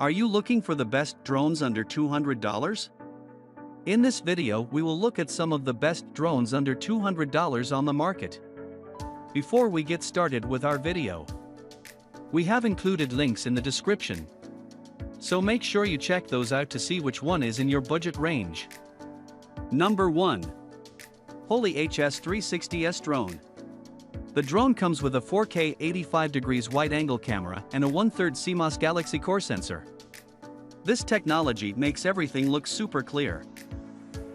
Are you looking for the best drones under $200? In this video we will look at some of the best drones under $200 on the market. Before we get started with our video, we have included links in the description, so make sure you check those out to see which one is in your budget range. Number 1. YOGISU E58 Drone. The drone comes with a 4K 85° wide-angle camera and a 1/3 CMOS Galaxy Core sensor. This technology makes everything look super clear.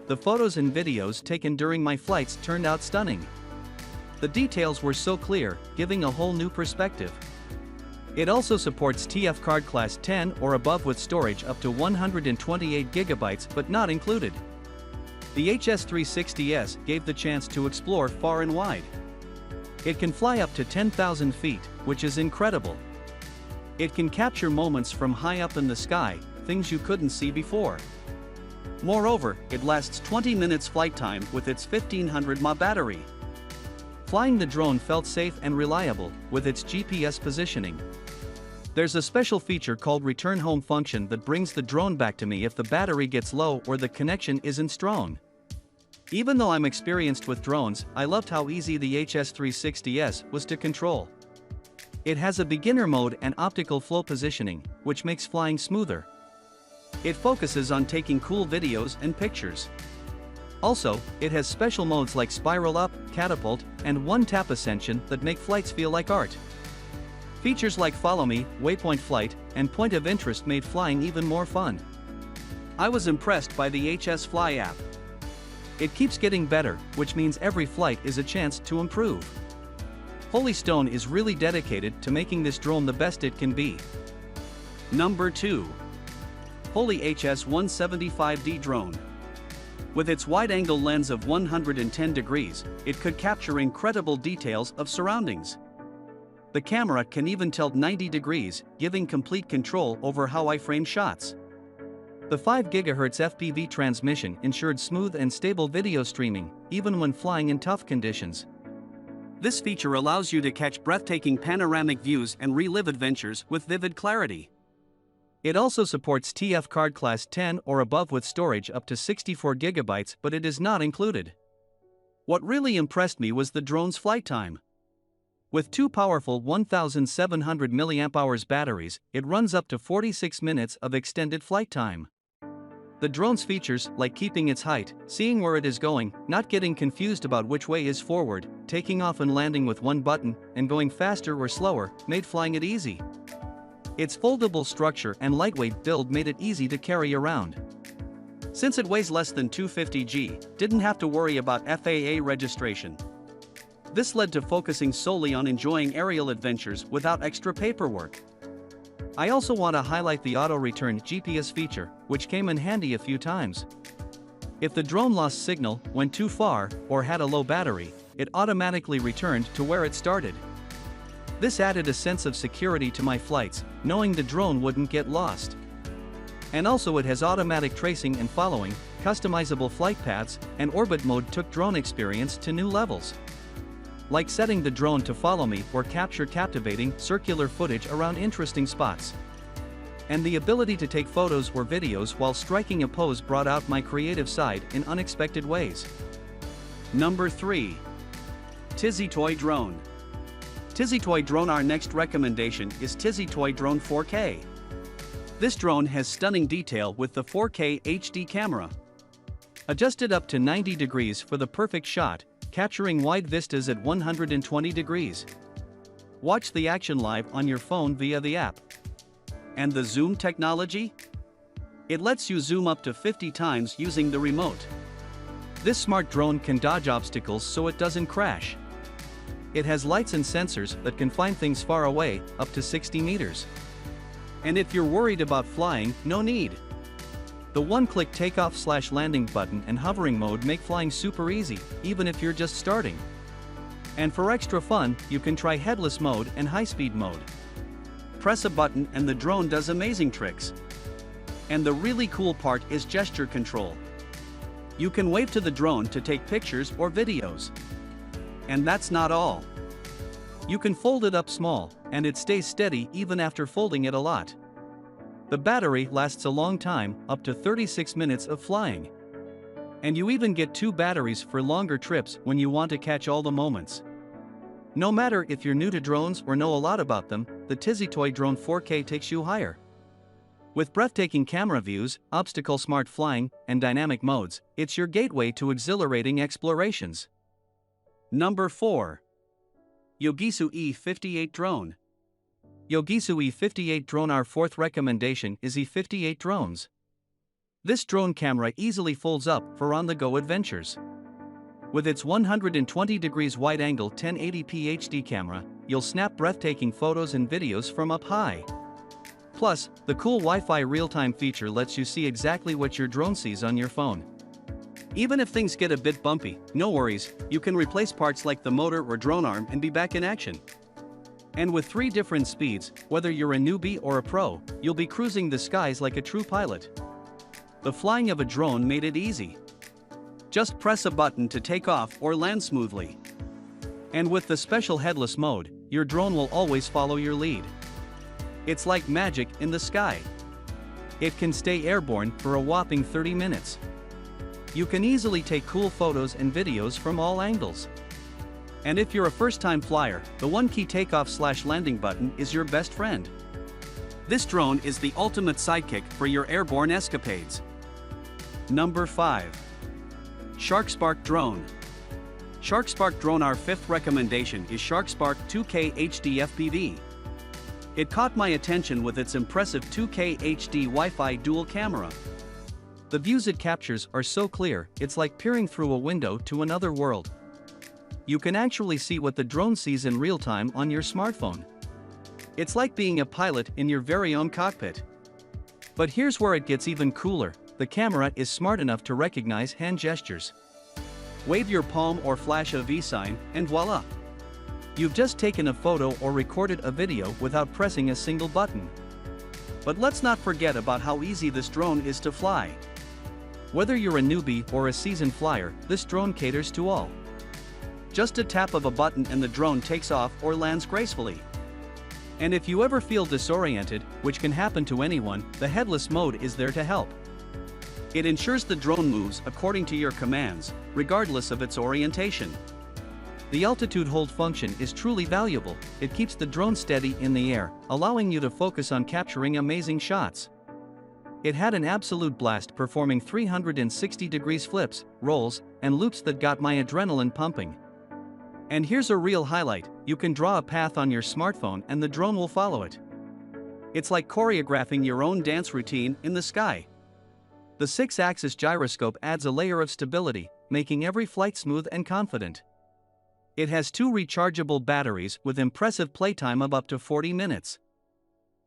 The photos and videos taken during my flights turned out stunning. The details were so clear, giving a whole new perspective. It also supports TF card class 10 or above with storage up to 128 GB but not included. The YOGISU gave the chance to explore far and wide. It can fly up to 10,000 feet, which is incredible. It can capture moments from high up in the sky, things you couldn't see before. Moreover, it lasts 20 minutes flight time with its 1500 mAh battery. Flying the drone felt safe and reliable, with its GPS positioning. There's a special feature called Return Home function that brings the drone back to me if the battery gets low or the connection isn't strong. Even though I'm experienced with drones, I loved how easy the YOGISU E58 was to control. It has a beginner mode and optical flow positioning, which makes flying smoother. It focuses on taking cool videos and pictures. Also, it has special modes like Spiral Up, Catapult, and One-Tap Ascension that make flights feel like art. Features like Follow Me, Waypoint Flight, and Point of Interest made flying even more fun. I was impressed by the YOGISU Fly app. It keeps getting better, which means every flight is a chance to improve. Holy Stone is really dedicated to making this drone the best it can be. Number 2. YOGISU E58 Drone. With its wide-angle lens of 110 degrees, it could capture incredible details of surroundings. The camera can even tilt 90 degrees, giving complete control over how I frame shots. The 5 GHz FPV transmission ensured smooth and stable video streaming, even when flying in tough conditions. This feature allows you to catch breathtaking panoramic views and relive adventures with vivid clarity. It also supports TF card class 10 or above with storage up to 64 GB, but it is not included. What really impressed me was the drone's flight time. With two powerful 1700 mAh batteries, it runs up to 46 minutes of extended flight time. The drone's features, like keeping its height, seeing where it is going, not getting confused about which way is forward, taking off and landing with one button, and going faster or slower, made flying it easy. Its foldable structure and lightweight build made it easy to carry around. Since it weighs less than 250 g, didn't have to worry about FAA registration. This led to focusing solely on enjoying aerial adventures without extra paperwork. I also want to highlight the auto-return GPS feature, which came in handy a few times. If the drone lost signal, went too far, or had a low battery, it automatically returned to where it started. This added a sense of security to my flights, knowing the drone wouldn't get lost. And also it has automatic tracing and following, customizable flight paths, and orbit mode took drone experience to new levels. Like setting the drone to follow me or capture captivating, circular footage around interesting spots. And the ability to take photos or videos while striking a pose brought out my creative side in unexpected ways. Number 3. TizzyToy Drone. TizzyToy Drone. Our next recommendation is TizzyToy Drone 4K. This drone has stunning detail with the 4K HD camera. Adjusted up to 90 degrees for the perfect shot, capturing wide vistas at 120 degrees. Watch the action live on your phone via the app. And the zoom technology? It lets you zoom up to 50 times using the remote. This smart drone can dodge obstacles so it doesn't crash. It has lights and sensors that can find things far away, up to 60 meters. And if you're worried about flying, no need. The one-click takeoff/landing button and hovering mode make flying super easy, even if you're just starting. And for extra fun, you can try headless mode and high-speed mode. Press a button and the drone does amazing tricks. And the really cool part is gesture control. You can wave to the drone to take pictures or videos. And that's not all. You can fold it up small, and it stays steady even after folding it a lot. The battery lasts a long time, up to 36 minutes of flying. And you even get 2 batteries for longer trips when you want to catch all the moments. No matter if you're new to drones or know a lot about them, the TizzyToy Drone 4K takes you higher. With breathtaking camera views, obstacle smart flying, and dynamic modes, it's your gateway to exhilarating explorations. Number 4. YOGISU E58 Drone. YOGISU E58 Drone. Our fourth recommendation is E58 drones. This drone camera easily folds up for on-the-go adventures. With its 120 degrees wide-angle 1080p HD camera, you'll snap breathtaking photos and videos from up high. Plus, the cool Wi-Fi real-time feature lets you see exactly what your drone sees on your phone. Even if things get a bit bumpy, no worries, you can replace parts like the motor or drone arm and be back in action. And with 3 different speeds, whether you're a newbie or a pro, you'll be cruising the skies like a true pilot. The flying of a drone made it easy. Just press a button to take off or land smoothly. And with the special headless mode, your drone will always follow your lead. It's like magic in the sky. It can stay airborne for a whopping 30 minutes. You can easily take cool photos and videos from all angles. And if you're a first-time flyer, the one-key takeoff/landing button is your best friend. This drone is the ultimate sidekick for your airborne escapades. Number 5. ScharkSpark Drone. ScharkSpark Drone. Our fifth recommendation is ScharkSpark 2K HD FPV. It caught my attention with its impressive 2K HD Wi-Fi dual camera. The views it captures are so clear, it's like peering through a window to another world. You can actually see what the drone sees in real time on your smartphone. It's like being a pilot in your very own cockpit. But here's where it gets even cooler. The camera is smart enough to recognize hand gestures. Wave your palm or flash a V sign, and voila! You've just taken a photo or recorded a video without pressing a single button. But let's not forget about how easy this drone is to fly. Whether you're a newbie or a seasoned flyer, this drone caters to all. Just a tap of a button and the drone takes off or lands gracefully. And if you ever feel disoriented, which can happen to anyone, the headless mode is there to help. It ensures the drone moves according to your commands, regardless of its orientation. The altitude hold function is truly valuable. It keeps the drone steady in the air, allowing you to focus on capturing amazing shots. It had an absolute blast performing 360 degrees flips, rolls, and loops that got my adrenaline pumping. And here's a real highlight: you can draw a path on your smartphone and the drone will follow it. It's like choreographing your own dance routine in the sky. The 6-axis gyroscope adds a layer of stability, making every flight smooth and confident. It has 2 rechargeable batteries with impressive playtime of up to 40 minutes.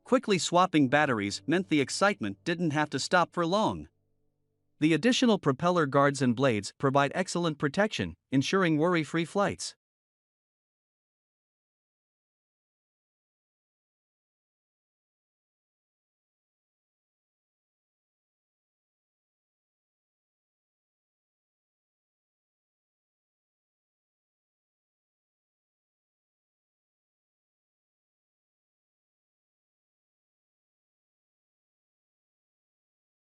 Quickly swapping batteries meant the excitement didn't have to stop for long. The additional propeller guards and blades provide excellent protection, ensuring worry-free flights.